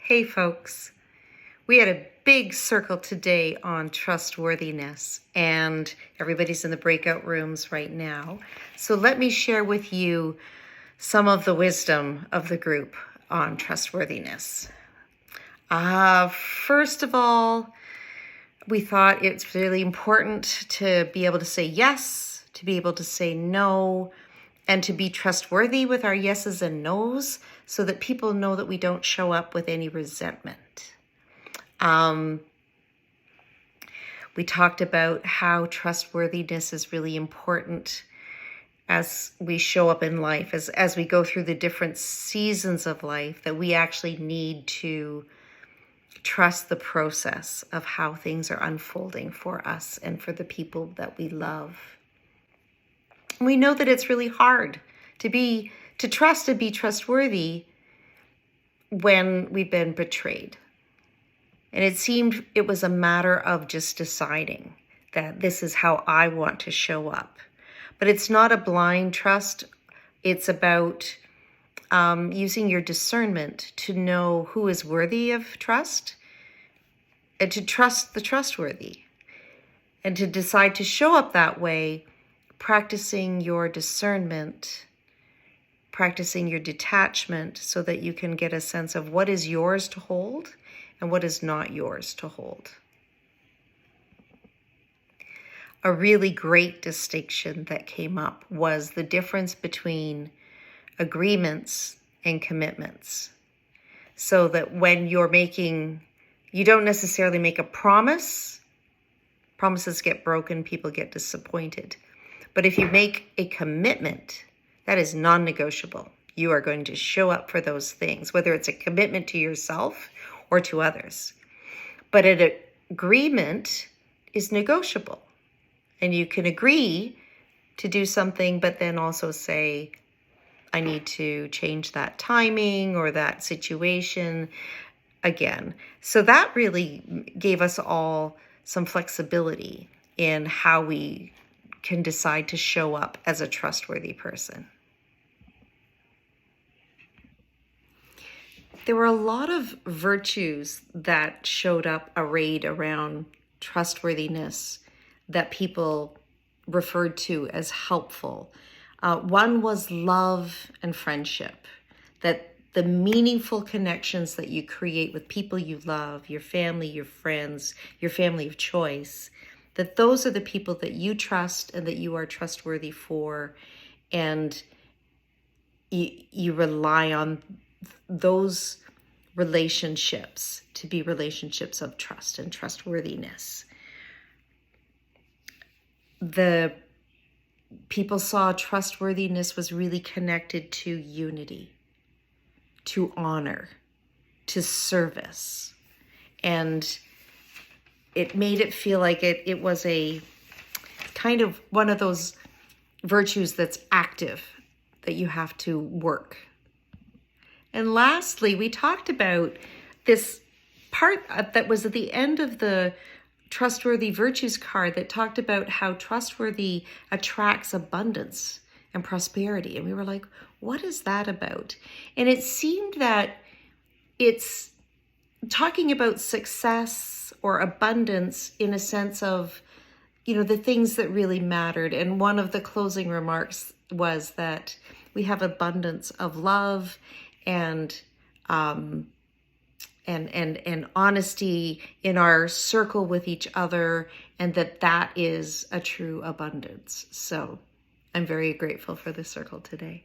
Hey folks, we had a big circle today on trustworthiness and everybody's in the breakout rooms right now. So let me share with you some of the wisdom of the group on trustworthiness. First of all, we thought it's really important to be able to say yes, to be able to say no, and to be trustworthy with our yeses and nos so that people know that we don't show up with any resentment. We talked about how trustworthiness is really important as we show up in life, as we go through the different seasons of life, that we actually need to trust the process of how things are unfolding for us and for the people that we love. We know that it's really hard to trust and be trustworthy when we've been betrayed. And it seemed it was a matter of just deciding that this is how I want to show up. But it's not a blind trust. It's about using your discernment to know who is worthy of trust and to trust the trustworthy and to decide to show up that way, practicing your discernment, practicing your detachment so that you can get a sense of what is yours to hold and what is not yours to hold. A really great distinction that came up was the difference between agreements and commitments. So that when you don't necessarily make a promise. Promises get broken, people get disappointed. But if you make a commitment, that is non-negotiable. You are going to show up for those things, whether it's a commitment to yourself or to others. But an agreement is negotiable. And you can agree to do something, but then also say, I need to change that timing or that situation again. So that really gave us all some flexibility in how we can decide to show up as a trustworthy person. There were a lot of virtues that showed up arrayed around trustworthiness that people referred to as helpful. One was love and friendship, that the meaningful connections that you create with people you love, your family, your friends, your family of choice, that those are the people that you trust and that you are trustworthy for, and you rely on those relationships to be relationships of trust and trustworthiness. The people saw trustworthiness was really connected to unity, to honor, to service. And it made it feel like it was a kind of one of those virtues that's active, that you have to work. And lastly, we talked about this part that was at the end of the Trustworthy Virtues card that talked about how trustworthy attracts abundance and prosperity. And we were like, what is that about? And it seemed that it's talking about success or abundance in a sense of, the things that really mattered. And one of the closing remarks was that we have abundance of love and honesty in our circle with each other, and that is a true abundance. So I'm very grateful for the circle today.